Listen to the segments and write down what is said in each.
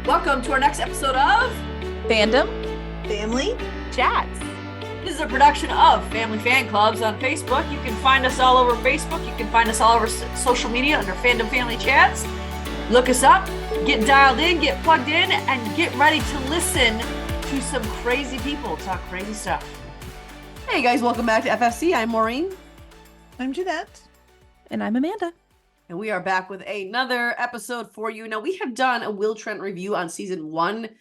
Welcome to our next episode of Fandom Family Chats. This is a production of Family Fan Clubs on Facebook. You can find us all over Facebook. You can find us all over social media under Fandom Family Chats. Look us up, get dialed in, get plugged in, and get ready to listen to some crazy people talk crazy stuff. Hey guys, welcome back to FFC. I'm Maureen. I'm Jeanette. And I'm Amanda. And we are back with another episode for you. Now, we have done a Will Trent review on season 1. It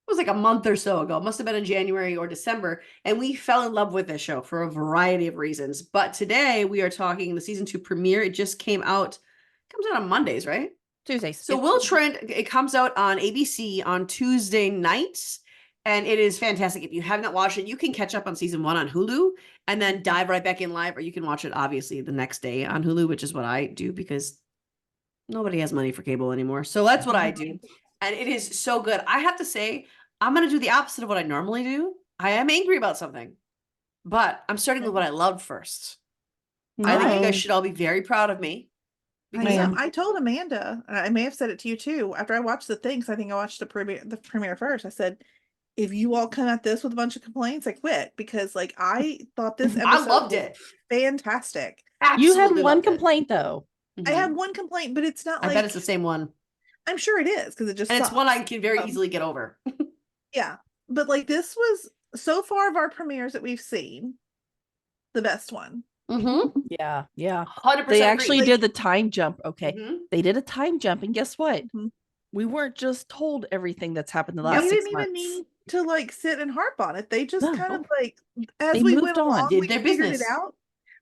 was like a month or so ago. It must have been in January or December. And we fell in love with this show for a variety of reasons. But today we are talking the season 2 premiere. It just came out. It comes out on Mondays, right? Tuesdays. So Will Trent, it comes out on ABC on Tuesday nights. And it is fantastic. If you have not watched it, you can catch up on season 1 on Hulu and then dive right back in live, or you can watch it obviously the next day on Hulu, which is what I do because nobody has money for cable anymore. So that's what I do. And it is so good. I have to say, I'm going to do the opposite of what I normally do. I am angry about something, but I'm starting with what I loved first. I think you guys should all be very proud of me. I told Amanda, I may have said it to you too, after I watched the thing, because I think I watched the premiere first. I said, if you all come at this with a bunch of complaints, I quit, because like I thought this episode I loved it. Fantastic. Absolutely you had one loved it. complaint though. I have one complaint, but it's not I like bet it's the same one. I'm sure it is, because it just And it's sucks. one I can very easily get over. Yeah. But like this was so far of our premieres that we've seen, the best one. Mm-hmm. Yeah. 100% They actually agree. did the time jump. Okay. Mhm. They did a time jump, and guess what? Mhm. We weren't just told everything that's happened the last We 6 didn't months. even need to like sit and harp on it. They just No. kind of like, as They we moved went on, along, did we their figured business. it out.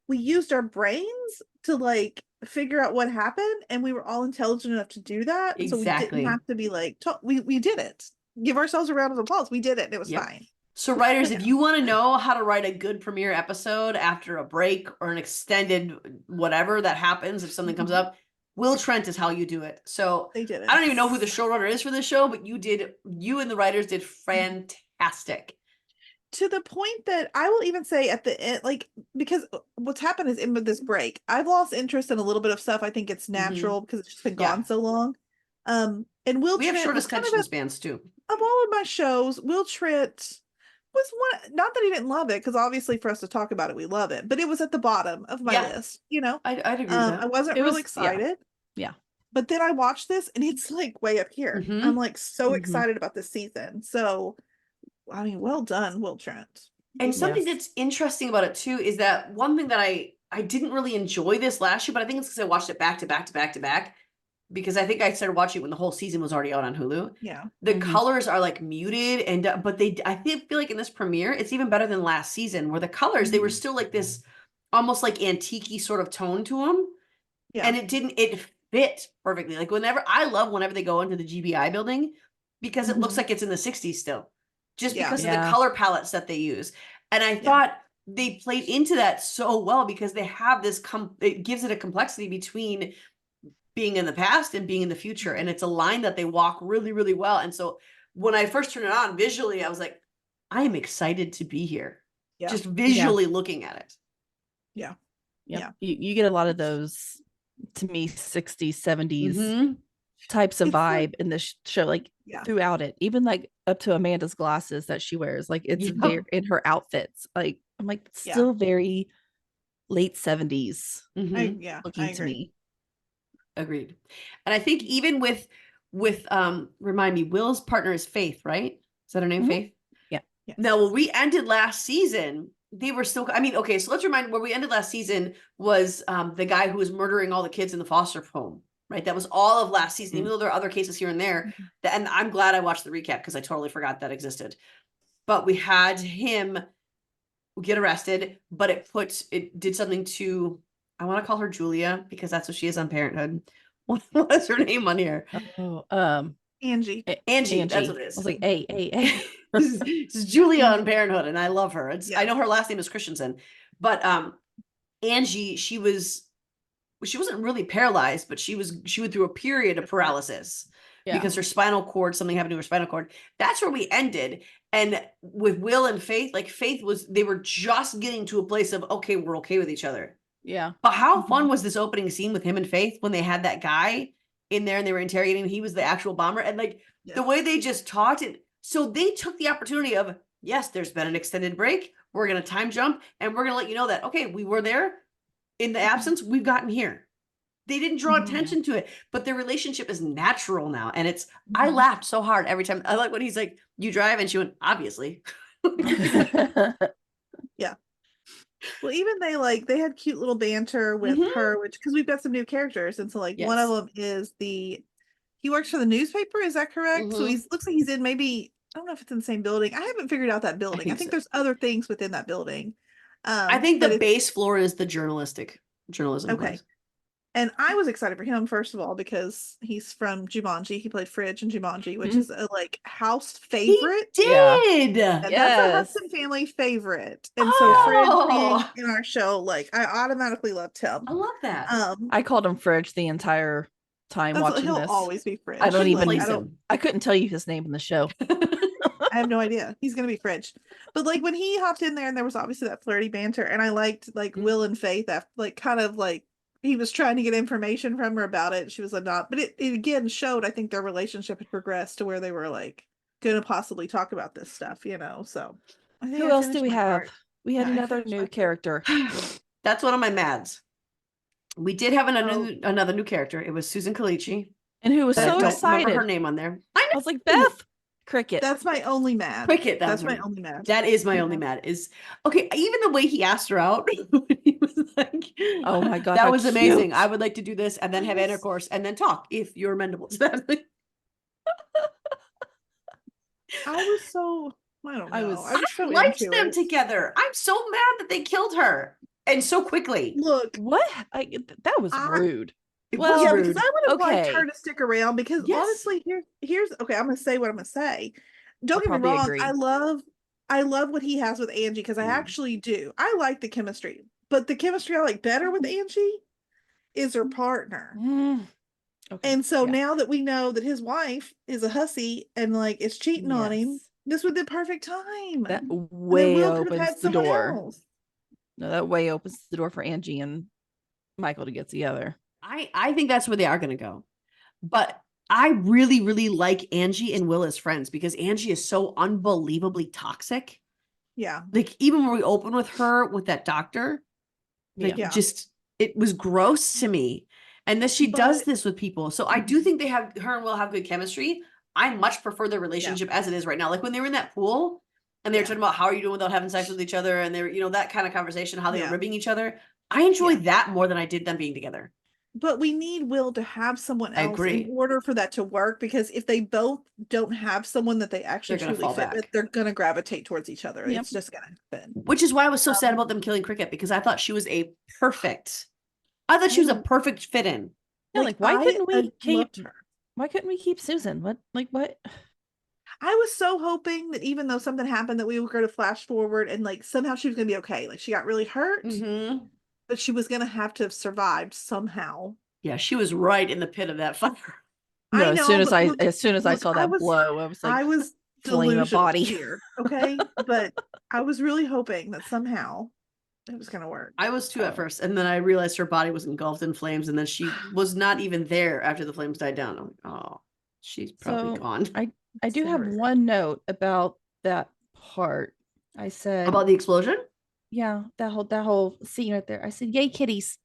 We used our brains to like figure out what happened, and we were all intelligent enough to do that. So we Exactly. didn't have to be like, we did it. Give ourselves a round of applause. We did it. And it was Yep. fine. So writers, if you want to know how to write a good premiere episode after a break or an extended whatever that happens, if something comes up, Will Trent is how you do it. So They did it. I don't even know who the showrunner is for this show, but you and the writers did fantastic. To the point that I will even say at the end, like, because what's happened is in this break, I've lost interest in a little bit of stuff. I think it's natural because it's just been gone so long. And Will We Trent have short was kind of attention spans too. of all of my shows, Will Trent was one. Not that he didn't love it, because obviously for us to talk about it, we love it. But it was at the bottom of my list. You know, I'd agree with that. I wasn't real excited. Yeah. But then I watched this, and it's like way up here. Mhm. I'm like so Mhm. excited about this season. So, I mean, well done, Will Trent. And something Yes. that's interesting about it too is that one thing that I didn't really enjoy this last year, but I think it's because I watched it back to back to back to back. Because I think I started watching it when the whole season was already out on Hulu. Yeah. The Mhm. colors are like muted, and but I feel like in this premiere, it's even better than last season, where the colors they were still like this, almost like antique-y sort of tone to them. Yeah. And it fit perfectly. Like I love whenever they go into the GBI building, because it looks like it's in the 60s still, just Yeah. because of Yeah. the color palettes that they use. And I thought they played into that so well, because they have this it gives it a complexity between being in the past and being in the future. And it's a line that they walk really, really well. And so when I first turned it on visually, I was like, I am excited to be here. Yeah. Just visually looking at it. Yeah. Yep. Yeah. You get a lot of those, to me, 60s, 70s Mhm. types of It's like- vibe in this show, like Yeah. throughout it, even like up to Amanda's glasses that she wears, like it's Yep. very in her outfits. Like I'm like still very late 70s Mhm. I looking to agree. me. Agreed. And I think even with remind me, Will's partner is Faith, right? Is that her name? Mhm. Faith? Yes. Now, when we ended last season, they were still, I mean, okay, so let's remind, where we ended last season was the guy who was murdering all the kids in the foster home, right? That was all of last season, even though there are other cases here and there. And I'm glad I watched the recap, because I totally forgot that existed. But we had him get arrested, but it did something to, I want to call her Julia, because that's what she is on Parenthood. What is her name on here? Oh, Angie. Angie, that's what it is. I was like, hey. This is Julia on Parenthood, and I love her. Yeah. I know her last name is Christensen, but Angie, she wasn't really paralyzed, but she went through a period of paralysis because her spinal cord, something happened to her spinal cord. That's where we ended. And with Will and Faith, like they were just getting to a place of, okay, we're okay with each other. Yeah. But how fun was this opening scene with him and Faith when they had that guy in there and they were interrogating him. He was the actual bomber. And like the way they just talked it. So they took the opportunity of, yes, there's been an extended break. We're going to time jump and we're going to let you know that, okay, we were there in the absence. We've gotten here. They didn't draw attention to it, but their relationship is natural now. And it's, I laughed so hard every time. I like when he's like, you drive, and she went, obviously. Yeah. Well, even they had cute little banter with her, which, because we've got some new characters. And so like one of them is he works for the newspaper. Is that correct? So looks like he's in maybe, I don't know if it's in the same building. I haven't figured out that building. I think there's other things within that building. I think the base floor is the journalism. Okay. Place. And I was excited for him, first of all, because he's from Jumanji. He played Fridge in Jumanji, which is a like house favorite. He did. And that's a Hudson family favorite. And so Fridge being in our show, like I automatically loved him. I love that. I called him Fridge the entire time watching he'll this. always be Fridge. I couldn't tell you his name in the show. I have no idea. He's gonna be Fridge. But like when he hopped in there and there was obviously that flirty banter, and I liked like Will and Faith, that like kind of like he was trying to get information from her about it. She was like not, but it again showed, I think, their relationship had progressed to where they were like gonna possibly talk about this stuff, you know. So who else do we have? We had another new character. That's one of my mads. We did have another new character. It was Susan Kalichi. And who was so excited. Remember her name on there. I was like, Beth. Cricket. That's my only mad. Cricket. That's my only mad. That is my only mad. Is okay. Even the way he asked her out, he was like, "Oh my god, that was amazing. I would like to do this and then have intercourse and then talk if you're amenable to that." I was so. I don't know. I was so liked them together. I'm so mad that they killed her and so quickly. Look, what? That was rude. Well, yeah, because I would have liked her to stick around because honestly, here's okay. I'm gonna say what I'm gonna say. Don't get me wrong. Agree. I love what he has with Angie because I actually do. I like the chemistry, but the chemistry I like better with Angie is her partner. Okay. And so now that we know that his wife is a hussy and like is cheating on him, this would be the perfect time. That way opens the door. No, that way opens the door for Angie and Michael to get together. I think that's where they are going to go. But I really, really like Angie and Will as friends because Angie is so unbelievably toxic. Yeah. Like even when we open with her with that doctor, like just, it was gross to me. And that she does this with people. So I do think her and Will have good chemistry. I much prefer their relationship as it is right now. Like when they were in that pool and they were talking about how are you doing without having sex with each other. And they were, that kind of conversation, how they were ribbing each other. I enjoyed that more than I did them being together. But we need Will to have someone else in order for that to work, because if they both don't have someone that they actually truly fit with, they're going to gravitate towards each other. It's just going to happen. Which is why I was so sad about them killing Cricket, because I thought she was a perfect fit in. Yeah, like why couldn't we keep Susan? What? I was so hoping that even though something happened that we were going to flash forward and like somehow she was going to be okay. Like she got really hurt. But she was going to have to have survived somehow. Yeah, she was right in the pit of that fire. No, as soon as I saw that blow, I was like, I was fling a body here. Okay, but I was really hoping that somehow it was going to work. I was too at first, and then I realized her body was engulfed in flames, and then she was not even there after the flames died down. I'm like, oh, she's probably gone. I do have one note about that part. I said about the explosion. Yeah, that whole scene right there. I said, "Yay, kitties!"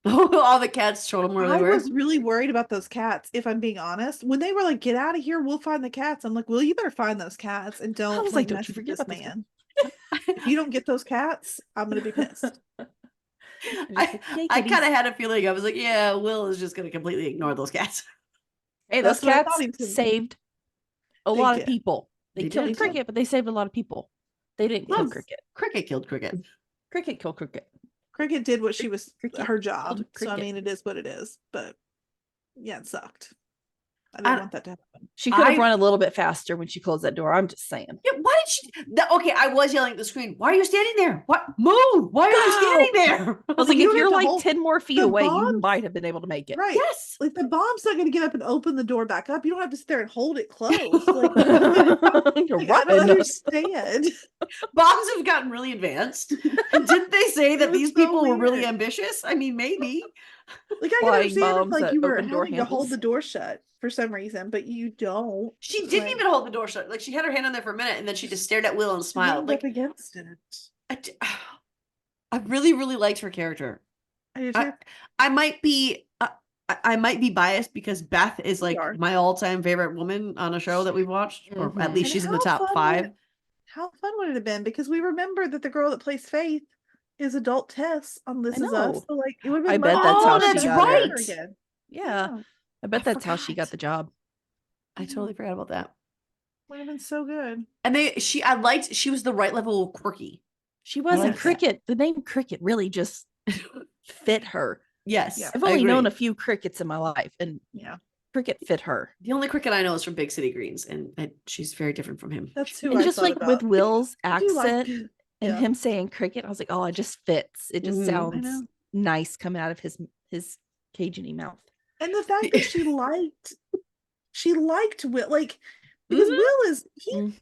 All the cats showed them where they were. I was really worried about those cats, if I'm being honest. When they were like, "Get out of here, we'll find the cats," I'm like, "Well, you better find those cats and don't." I was like, "Don't you forget this man." If you don't get those cats, I'm gonna be pissed. I kind of had a feeling. I was like, "Yeah, Will is just gonna completely ignore those cats." Hey, those cats saved a lot of people. They killed Cricket, but they saved a lot of people. They didn't kill Cricket. Cricket killed Cricket. Cricket killed Cricket. Cricket did what she was her job. So I mean, it is what it is. But yeah, it sucked. I didn't want that to happen. She could have run a little bit faster when she closed that door. I'm just saying. Yeah, why did she? Okay, I was yelling at the screen. Why are you standing there? What? Move! Why are you standing there? I was like, if you're like 10 more feet away, you might have been able to make it. Right? Yes. Like the bomb's not going to get up and open the door back up. You don't have to sit there and hold it closed. Like, I don't understand. Bombs have gotten really advanced. Didn't they say that these people were really ambitious? I mean, maybe. Like I can Flying understand if bombs like that you were open door having to hold handles. the door shut for some reason, but you don't. She didn't even hold the door shut. Like she had her hand on there for a minute, and then she just stared at Will and smiled. Leaned Like up against it. I really, really liked her character. I do too. I might be. I might be biased because Beth is You like are. my all-time favorite woman on a show that we've watched, or at least And she's in the how top fun 5. How fun would it have been? Because we remember that the girl that plays Faith is adult Tess on This I Is Us. know. So like it would have I been bet much that's fun how to she that's see got her right. again. Yeah. I bet I that's how she got forgot. the job. I totally forgot about that. Would have been so good. And I liked, she was the right level of quirky. She wasn't like that. Cricket. The name Cricket really just fit her. Yes. Yeah. I've I only known agree. a few crickets in my life, and Yeah. Cricket fit her. The only cricket I know is from Big City Greens, and she's very different from him. That's who And I just thought like about. with Will's I do like- accent and him saying cricket, I was like, oh, it just fits. It just Mhm. I sounds know. nice coming out of his Cajun-y mouth. And the fact that she liked Will, like because Will is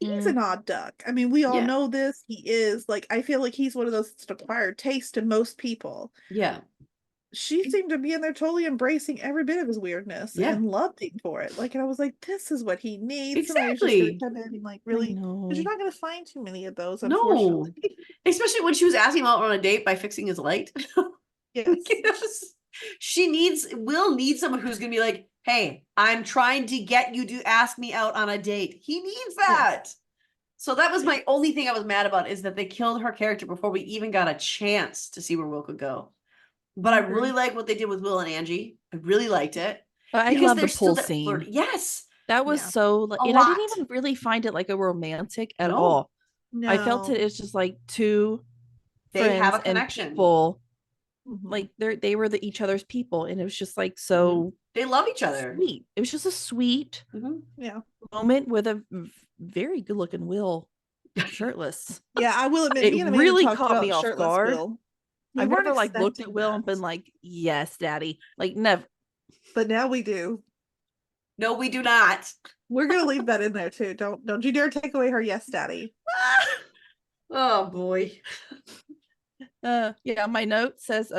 he's an odd duck. I mean, we all Yeah. know this. He is like I feel like he's one of those that's acquired taste to most people. Yeah. She seemed to be in there totally embracing every bit of his weirdness Yeah. and loved him for it. Like, and I was like, this is what he needs. Exactly. Somebody's just gonna come in and like really, know. because you're not gonna find too many of those, No. unfortunately. Especially when she was asking him out on a date by fixing his light. Yes. Will needs someone who's gonna be like, hey, I'm trying to get you to ask me out on a date. He needs that. So that was my only thing I was mad about, is that they killed her character before we even got a chance to see where Will could go. But I really like what they did with Will and Angie. I really liked it. I Because love the there's still pool that scene. flirt- Yes. That was Yeah. so like, A and I didn't lot. even really find it like a romantic at No. all. No. I felt it's just like two They have friends a and connection. people, Mhm. like they were each other's people, and it was just like so They love each other. sweet. It was just a sweet Yeah. moment with a very good looking Will shirtless. Yeah, I will admit, It me and Amanda really talked caught about me off shirtless guard. Will. We I've weren't never like looked at expecting Will and that, been like, yes, daddy. Like never. but now we do. No, we do not. We're gonna leave that in there too. Don't you dare take away her yes, daddy. Oh boy. Yeah, my note says,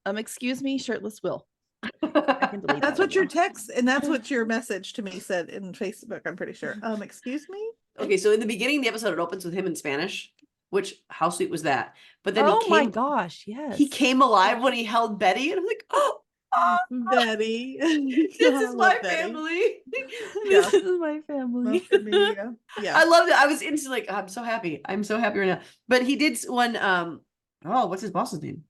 excuse me, shirtless Will. I can delete That's that what your one text and that's what your message to me said in Facebook, I'm pretty sure. Excuse me? Okay, so in the beginning of the episode, it opens with him in Spanish, which how sweet was that? But then now. he My came, gosh, yes. he came alive when he held Betty, and I'm like, oh, Betty. this is my family. This is my family. Yeah. I loved it. I was instantly like, I'm so happy. I'm so happy right now. But he did one. Oh, what's his boss's name?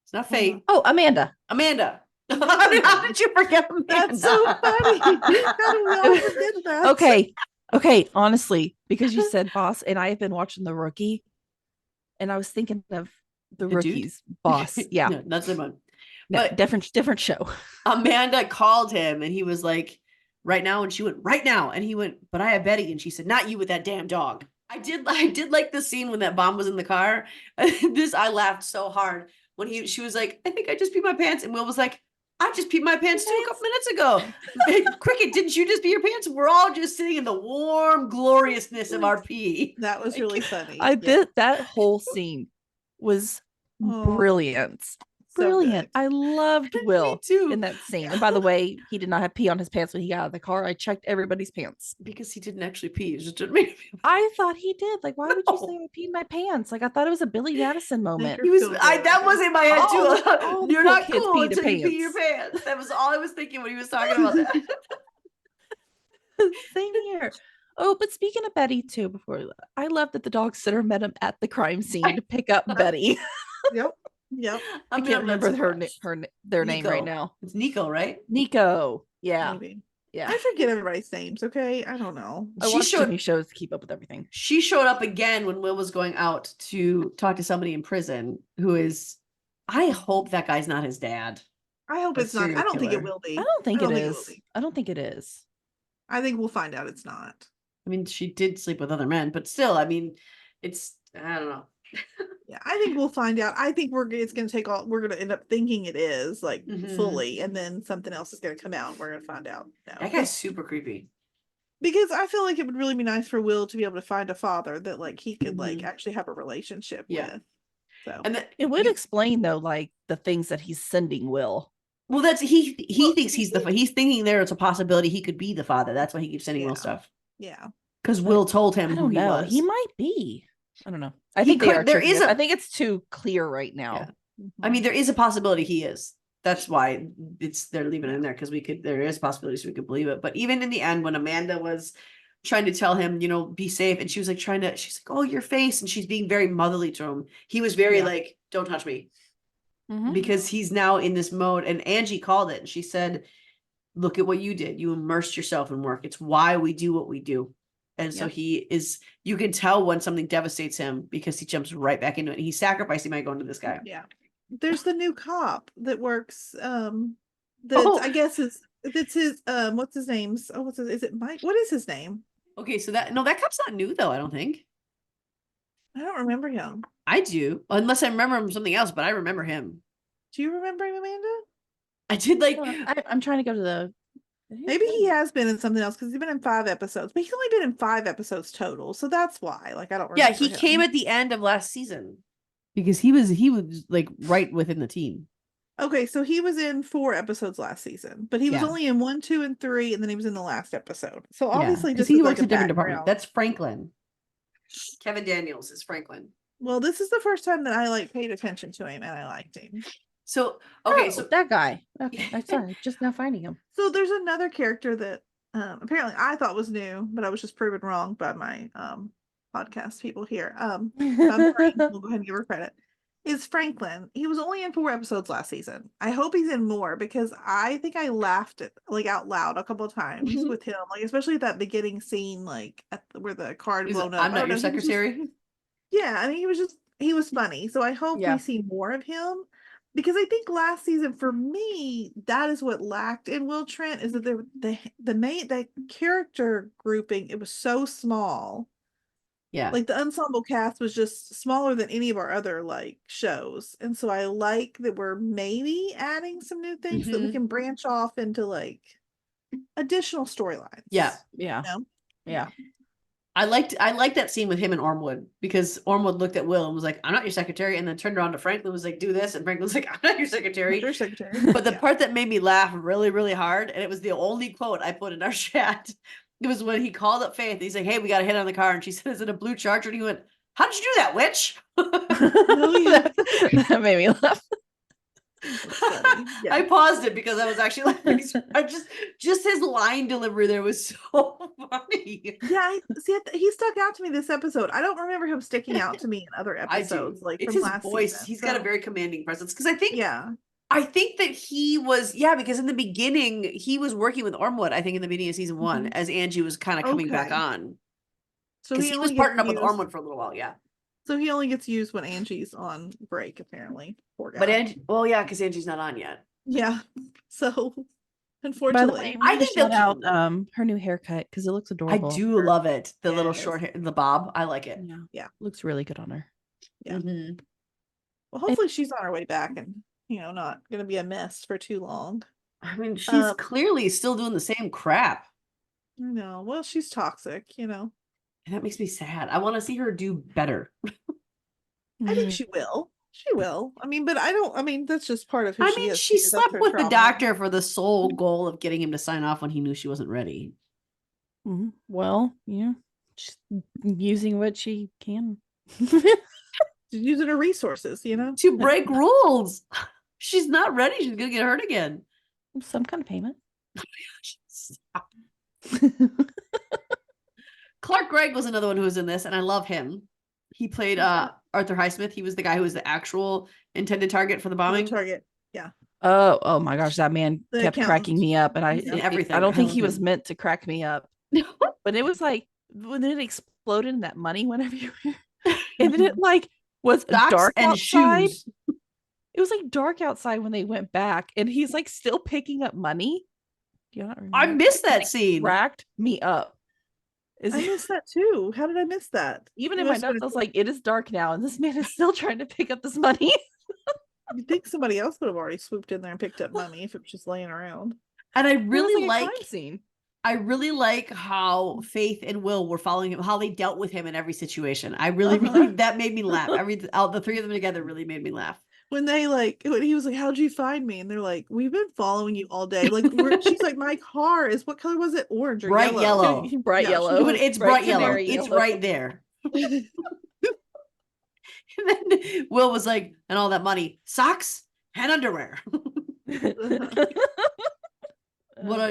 It's not Faith. Oh, Amanda. Amanda. How did you forget Amanda? That's so funny. How do we all forget that? Okay, honestly, because you said boss, and I have been watching The Rookie, and I was thinking of the dude? Rookie's boss. Yeah, No, that's the one. no, But different show. Amanda called him and he was like, right now. And she went, right now. And he went, but I have Betty. And she said, not you with that damn dog. I did like the scene when that bomb was in the car. I laughed so hard when she was like, I think I just peed my pants. And Will was like, I just peed my pants too a couple minutes ago. Cricket, didn't you just pee your pants? We're all just sitting in the warm gloriousness of our pee. That was really funny. That whole scene was brilliant. So Brilliant. good. I loved Will too. in that scene. And by the way, he did not have pee on his pants when he got out of the car. I checked everybody's pants. Because he didn't actually pee. It just didn't make me. I thought he did. Like, why would you say No. I peed my pants? Like, I thought it was a Billy Madison moment. He was. That was in my head all too. the You're cool not kids cool pee their until you pee your pants. That was all I was thinking when he was talking about that. Same here. Oh, but speaking of Betty too, I love that the dog sitter met him at the crime scene to pick up Betty. Yep. I can't remember their name right now. It's Nico, right? Nico. Yeah. Maybe. Yeah. I forget everybody's names, okay? I don't know. I watch too many shows to keep up with everything. She showed up again when Will was going out to talk to somebody in prison who is, I hope that guy's not his dad. I hope it's not. I don't think it will be. I don't think it it is. will be. I don't think it is. I think we'll find out it's not. I mean, she did sleep with other men, but still, I mean, I don't know. Yeah, I think we'll find out. I think it's going to take all, we're going to end up thinking it is like fully, and then something else is going to come out. And we're going to find out. No. That guy's super creepy. Because I feel like it would really be nice for Will to be able to find a father that like he could like actually have a relationship with. So And it would explain though, like the things that he's sending Will. Well, that's he thinks he's he's thinking it's a possibility he could be the father. That's why he keeps sending Will stuff. Yeah. Because Will told him who he was. He might be. I don't know. I think they are. I think it's too clear right now. Yeah. I mean, there is a possibility he is. That's why they're leaving it in there, because there is possibilities we could believe it. But even in the end, when Amanda was trying to tell him, be safe, and she was like she's like, oh, your face, and she's being very motherly to him. He was very like, don't touch me. Because he's now in this mode. And Angie called it, and she said, look at what you did. You immersed yourself in work. It's why we do what we do. And so you can tell when something devastates him, because he jumps right back into it. He's sacrificing by going to this guy. Yeah. There's the new cop that works, I guess it's his, what's his name? Oh, is it Mike? What is his name? Okay. So that cop's not new though, I don't think. I don't remember him. I do, unless I remember him something else, but I remember him. Do you remember him, Amanda? I did I'm trying to go to the. Maybe he has been in something else, because he's been in 5 episodes, but he's only been in 5 episodes total. So that's why, I don't remember. Yeah, he came at the end of last season because he was like right within the team. Okay, so he was in 4 episodes last season, but he was only in 1, 2, and 3, and then he was in the last episode. So obviously, just he works a different department. That's Franklin. Kevin Daniels is Franklin. Well, this is the first time that I paid attention to him, and I liked him. So so that guy. Okay, I'm sorry, just now finding him. So there's another character that apparently I thought was new, but I was just proven wrong by my podcast people here. I'm sorry, we'll go ahead and give her credit. Is Franklin. He was only in 4 episodes last season. I hope he's in more, because I think I laughed out loud a couple of times with him, especially at that beginning scene, where the car had blown up. I'm not your secretary. I mean, he was funny. So I hope we see more of him, because I think last season, for me, that is what lacked in Will Trent, is that the character grouping, it was so small. Yeah. The ensemble cast was just smaller than any of our other shows. And so I like that we're maybe adding some new things that we can branch off into additional storylines. Yeah. Yeah. Yeah. I liked that scene with him and Ormwood, because Ormwood looked at Will and was like, I'm not your secretary, and then turned around to Franklin and was like, do this, and Franklin was like, I'm not your secretary. Your secretary. But the part that made me laugh really, really hard, and it was the only quote I put in our chat, it was when he called up Faith. He's like, hey, we got a hit on the car, and she said, is it a blue Charger? And he went, how did you do that, witch? That made me laugh. I paused it because I was actually just his line delivery there was so funny. Yeah, he stuck out to me this episode. I don't remember him sticking out to me in other episodes. It's from his last voice. season, He's got a very commanding presence, because I think that he was, because in the beginning he was working with Ormwood, I think in the beginning of season 1, as Angie was kind of coming back on. So he was partnered up with Ormwood for a little while. Yeah. So he only gets used when Angie's on break, apparently. Poor guy. But Angie, because Angie's not on yet. Yeah. So unfortunately, by the way, I think shout out her new haircut, because it looks adorable. I do love it. The little short hair, the bob. I like it. Yeah. Looks really good on her. Yeah. Well, hopefully she's on her way back, and not going to be a mess for too long. I mean, she's clearly still doing the same crap. No, well, she's toxic, And that makes me sad. I want to see her do better. I think she will. She will. I mean, but that's just part of who she is. She slept with the doctor for the sole goal of getting him to sign off when he knew she wasn't ready. Well, she's using what she can. She's using her resources, to break rules. She's not ready. She's gonna get hurt again. Some kind of payment. Stop. Clark Gregg was another one who was in this, and I love him. He played Arthur Highsmith. He was the guy who was the actual intended target for the bombing. Target, yeah. Oh my gosh, that man kept cracking me up, and I don't think he was meant to crack me up. But it was like when it exploded in that money went everywhere, and then it was dark and outside. Shoes. It was dark outside when they went back, and he's still picking up money. Do you not remember? I missed that scene. Cracked me up. I missed that too. How did I miss that? Even in my notes, I was like, it is dark now, and this man is still trying to pick up this money. You'd think somebody else would have already swooped in there and picked up money if it was just laying around. And I really like how Faith and Will were following him, how they dealt with him in every situation. I really that made me laugh. The 3 of them together really made me laugh. when he was like, "How'd you find me?" And they're like, "We've been following you all day." Like, she's like, "My car is what color was it? Orange or Bright yellow. Bright Yeah, yellow. It's bright yellow. canary It's yellow. right there. And then Will was like, and all that money, socks and underwear. It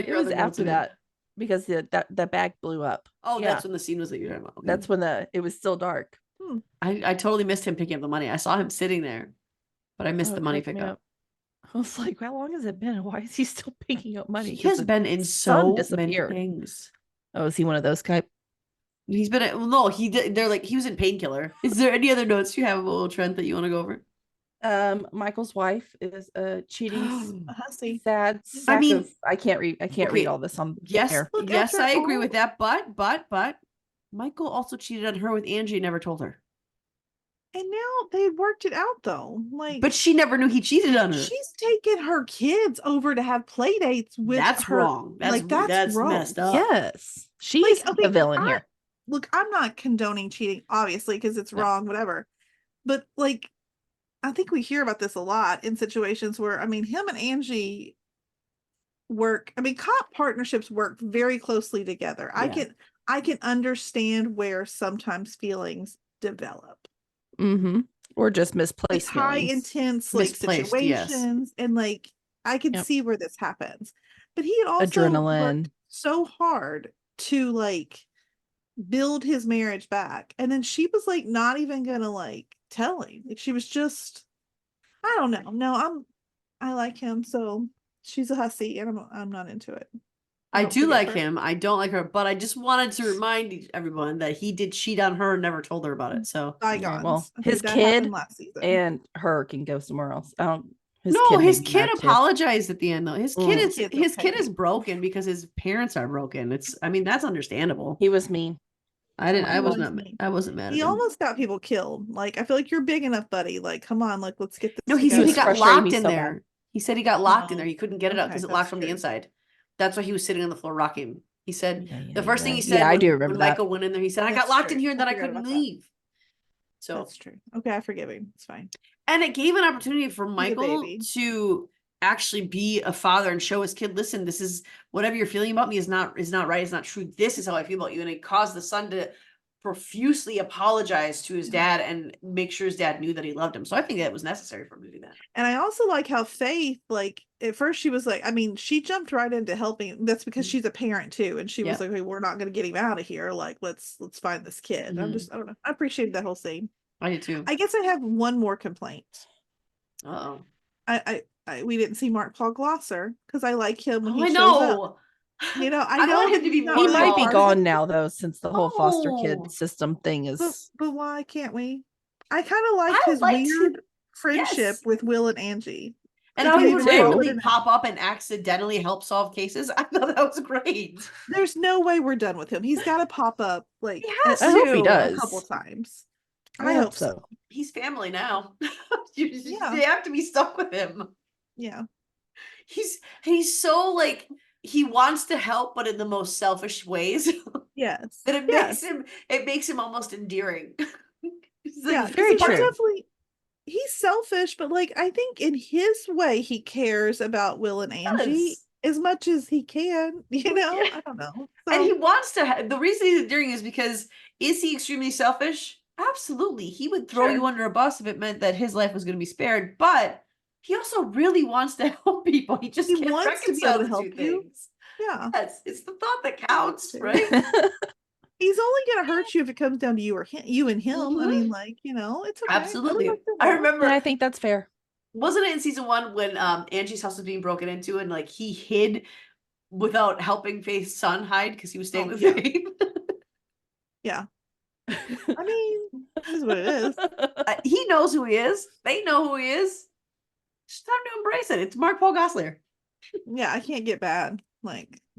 was after that because the bag blew up. Oh, that's when the scene was that you're talking about. Okay. That's when it was still dark. I totally missed him picking up the money. I saw him sitting there, but I missed the money pickup. I was like, how long has it been? Why is he still picking up money? He has been in so many things. Oh, is he one of those type? He's been they're like, he was in Painkiller. Is there any other notes you have about Will Trent that you want to go over? Michael's wife is cheating. Sad. I can't read all this on air. Yes, I agree with that. But Michael also cheated on her with Angie and never told her. And now they worked it out though. But she never knew he cheated on her. She's taken her kids over to have play dates with That's her. wrong. That's wrong. Messed up. Yes. She's the villain here. Look, I'm not condoning cheating, obviously, because it's wrong, whatever. But I think we hear about this a lot in situations where, him and Angie work. Cop partnerships work very closely together. Yeah. I can understand where sometimes feelings develop. Mm-hmm. Or just misplaced high intense situations. Yes. And I can see where this happens. But he had also adrenaline so hard to build his marriage back. And then she was not even gonna tell him. She was just, I don't know. No, I like him, so she's a hussy and I'm not into it. I do like him. I don't like her, but I just wanted to remind everyone that he did cheat on her and never told her about it. So his kid and her can go somewhere else. His kid apologized at the end though. His kid is broken because his parents are broken. That's understandable. He was mean. I wasn't mad. He almost got people killed. I feel like you're big enough, buddy. Come on, let's get this. No, he said he got locked in there. He said he got locked in there. He couldn't get it out because it locked from the inside. That's why he was sitting on the floor rocking. He said the first thing he said I do remember when that. Michael went in there, he said, I got locked in here and then I couldn't leave. So that's true. Okay, I forgive him. It's fine. And it gave an opportunity for Michael to actually be a father and show his kid, listen, this is whatever you're feeling about me is not right. It's not true. This is how I feel about you. And it caused the son to profusely apologize to his dad and make sure his dad knew that he loved him. So I think that was necessary for him to do that. And I also like how Faith, at first she was she jumped right into helping. That's because she's a parent too. And she was like, hey, we're not going to get him out of here. Let's find this kid. Mm-hmm. I don't know. I appreciated that whole scene. I do too. I guess I have one more complaint. Uh-oh. We didn't see Mark Paul Glosser because I like him when he shows up. I know want him to be more. He might be gone now though, since the whole foster kid system thing is. But why can't we? I kind of like his weird friendship with Will and Angie. And how he would randomly pop up and accidentally help solve cases. I thought that was great. There's no way we're done with him. He's got to pop up I hope he does a couple times. I hope so. He's family now. You have to be stuck with him. Yeah. He's so he wants to help, but in the most selfish ways. Yes. That it makes him almost endearing. Very true. Definitely, he's selfish, but I think in his way he cares about Will and Angie as much as he can. I don't know. So, and he wants to. The reason he's endearing is because is he extremely selfish? Absolutely. He would throw you under a bus if it meant that his life was going to be spared, but he also really wants to help people. He can't wants to be able to help you. Things. Yeah. Yes, it's the thought that counts, right? He's only going to hurt you if it comes down to you and him. Mm-hmm. It's okay. Absolutely. I remember. And I think that's fair. Wasn't it in season 1 when Angie's house was being broken into and he hid without helping Faith's son hide because he was staying with Faith? Yeah. This is what it is. He knows who he is. They know who he is. It's time to embrace it. It's Mark Paul Gosselaar. Yeah, I can't get bad.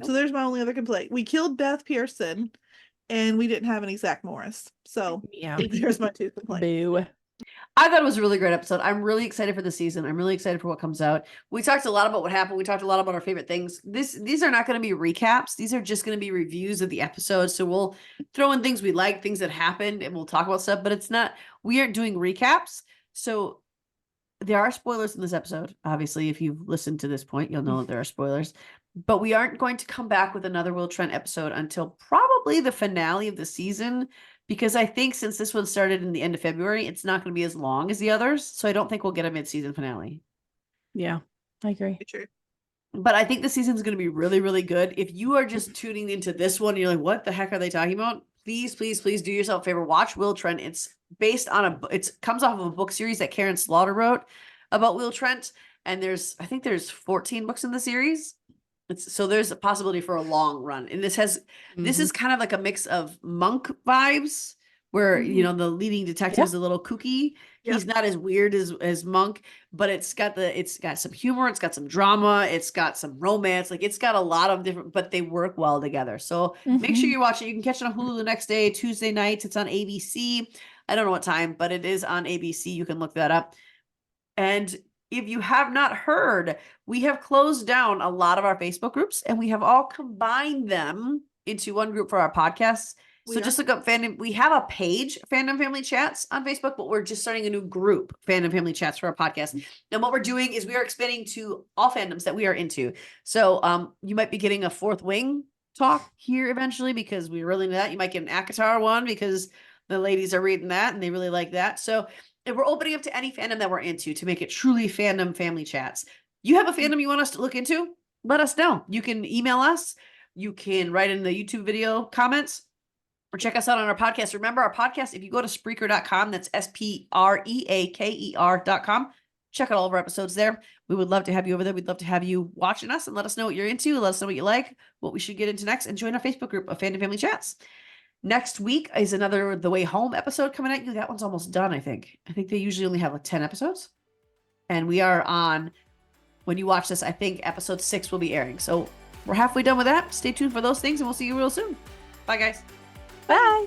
So there's my only other complaint. We killed Beth Pearson and we didn't have any Zach Morris. So there's my 2 complaints. Boo. I thought it was a really great episode. I'm really excited for the season. I'm really excited for what comes out. We talked a lot about what happened. We talked a lot about our favorite things. These are not going to be recaps. These are just going to be reviews of the episodes. So we'll throw in things we like, things that happened, and we'll talk about stuff, but we aren't doing recaps. So there are spoilers in this episode. Obviously, if you've listened to this point, you'll know that there are spoilers. But we aren't going to come back with another Will Trent episode until probably the finale of the season, because I think since this one started in the end of February, it's not going to be as long as the others. So I don't think we'll get a mid-season finale. Yeah, I agree. True. But I think the season's going to be really, really good. If you are just tuning into this one, and you're like, what the heck are they talking about? Please, please, please do yourself a favor. Watch Will Trent. It's based on it comes off of a book series that Karen Slaughter wrote about Will Trent. And I think there's 14 books in the series. So there's a possibility for a long run. And this is kind of like a mix of Monk vibes where, the leading detective is a little kooky. Yep. He's not as weird as Monk, but it's got some humor. It's got some drama. It's got some romance. Like it's got a lot of different, but they work well together. So make sure you watch it. You can catch it on Hulu the next day, Tuesday nights. It's on ABC. I don't know what time, but it is on ABC. You can look that up. And if you have not heard, we have closed down a lot of our Facebook groups and we have all combined them into one group for our podcasts. So just look up Fandom. We have a page, Fandom Family Chats on Facebook, but we're just starting a new group, Fandom Family Chats, for our podcast. And what we're doing is we are expanding to all fandoms that we are into. So you might be getting a Fourth Wing talk here eventually because we're really into that. You might get an ACOTAR one because the ladies are reading that and they really like that. So if we're opening up to any fandom that we're into to make it truly Fandom Family Chats. You have a fandom you want us to look into? Let us know. You can email us. You can write in the YouTube video comments or check us out on our podcast. Remember our podcast, if you go to Spreaker.com, that's Spreaker.com, check out all of our episodes there. We would love to have you over there. We'd love to have you watching us and let us know what you're into. Let us know what you like, what we should get into next, and join our Facebook group of Fandom Family Chats. Next week is another The Way Home episode coming at you. That one's almost done, I think. I think they usually only have like 10 episodes. And we are on, when you watch this, I think episode 6 will be airing. So we're halfway done with that. Stay tuned for those things and we'll see you real soon. Bye, guys. Bye.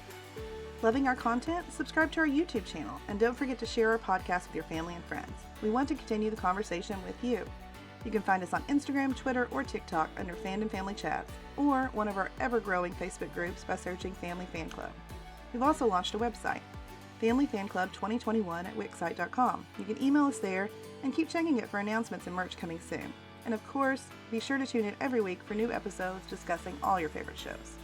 Loving our content? Subscribe to our YouTube channel. And don't forget to share our podcast with your family and friends. We want to continue the conversation with you. You can find us on Instagram, Twitter, or TikTok under Fandom Family Chats, or one of our ever-growing Facebook groups by searching Family Fan Club. We've also launched a website, Family Fan Club 2021 at Wixsite.com. You can email us there and keep checking it for announcements and merch coming soon. And of course, be sure to tune in every week for new episodes discussing all your favorite shows.